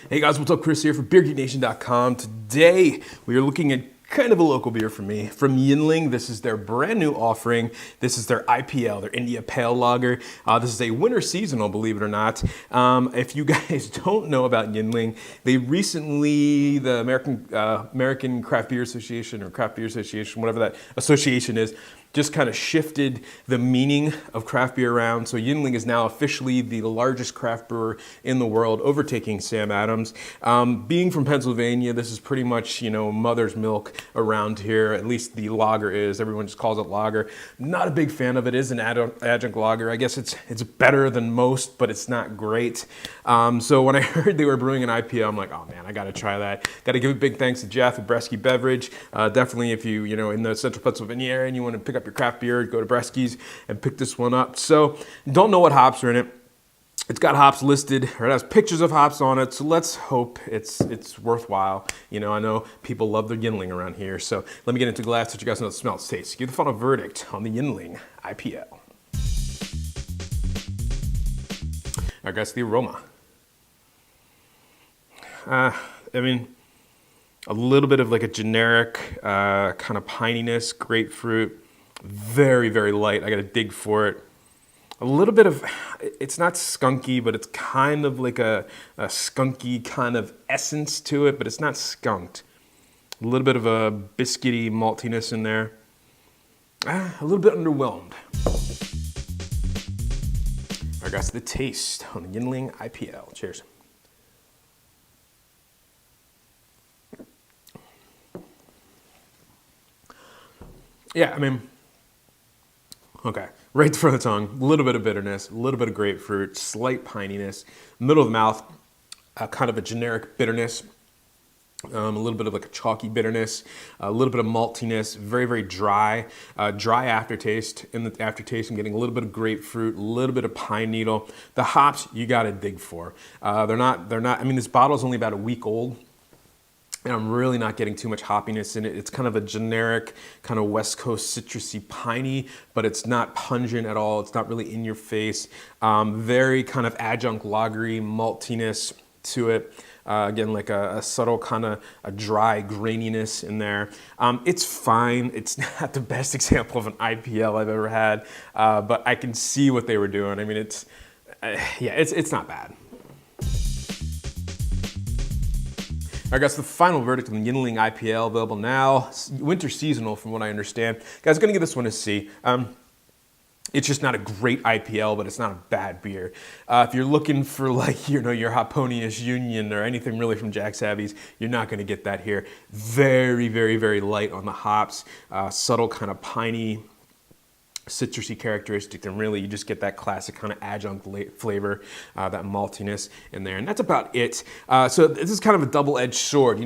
Hey guys, what's up? Chris here from BeerGeekNation.com. Today we are looking at kind of a local beer for me from Yuengling. This is their brand new offering. This is their IPL, their India Pale Lager. This is a winter seasonal, believe it or not. If you guys don't know about Yuengling, they recently, the American Craft Beer Association or Craft Beer Association, whatever that association is, just kind of shifted the meaning of craft beer around. So Yuengling is now officially the largest craft brewer in the world, overtaking Sam Adams. Being from Pennsylvania, this is pretty much, mother's milk around here. At least the lager is. Everyone just calls it lager. Not a big fan of it. It is an adjunct lager. I guess it's better than most, but it's not great. So when I heard they were brewing an IPL, I'm like, oh man, I got to try that. Got to give a big thanks to Jeff at Bresky Beverage. Definitely, if you in the central Pennsylvania area and you want to pick up your craft beer, go to Bresky's and pick this one up. So don't know what hops are in it. It's got hops listed, or it has pictures of hops on it, so let's hope it's worthwhile. I know people love their Yuengling around here, so let me get into glass so you guys know the smells, taste. Give the final verdict on the Yuengling IPL. All right, guys, the aroma. A little bit of like a generic kind of pininess, grapefruit, very, very light. I got to dig for it. A little bit of, it's not skunky, but it's kind of like a skunky kind of essence to it, but it's not skunked. A little bit of a biscuity maltiness in there. A little bit underwhelmed. All right, guys, the taste on the Yuengling IPL. Cheers. Yeah, okay, right through the tongue, a little bit of bitterness, a little bit of grapefruit, slight pininess, middle of the mouth, kind of a generic bitterness, a little bit of like a chalky bitterness, a little bit of maltiness, very, very dry, dry aftertaste. In the aftertaste, I'm getting a little bit of grapefruit, a little bit of pine needle. The hops, you gotta dig for. They're not, this bottle's only about a week old. And I'm really not getting too much hoppiness in it. It's kind of a generic, kind of West Coast citrusy piney, but it's not pungent at all. It's not really in your face. Very kind of adjunct lagery maltiness to it. Again, like a subtle kind of a dry graininess in there. It's fine. It's not the best example of an IPL I've ever had, but I can see what they were doing. It's not bad. All right, guys, the final verdict on the Yuengling IPL, available now, winter seasonal from what I understand. Guys, gonna give this one a C. It's just not a great IPL, but it's not a bad beer. If you're looking for your Hoponius Union or anything really from Jack Savvy's, you're not gonna get that here. Very, very, very light on the hops, subtle kind of piney, citrusy characteristic, and really you just get that classic kind of adjunct flavor, that maltiness in there, and that's about it. So this is kind of a double-edged sword.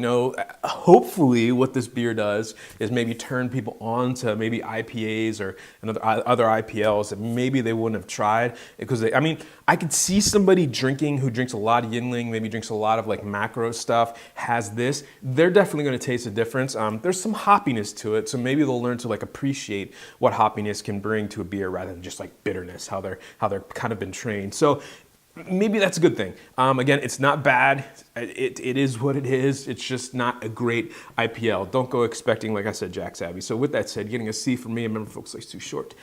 Hopefully what this beer does is maybe turn people on to maybe IPAs or other IPLs that maybe they wouldn't have tried, because I could see somebody who drinks a lot of Yuengling, maybe drinks a lot of like macro stuff, has this. They're definitely going to taste a difference. There's some hoppiness to it, so maybe they'll learn to like appreciate what hoppiness can bring to a beer rather than just like bitterness, how they're kind of been trained. So maybe that's a good thing. Again, it's not bad. It is what it is. It's just not a great IPL. Don't go expecting, like I said, Jack Savvy. So with that said, getting a C for me. Remember, folks, life's too short.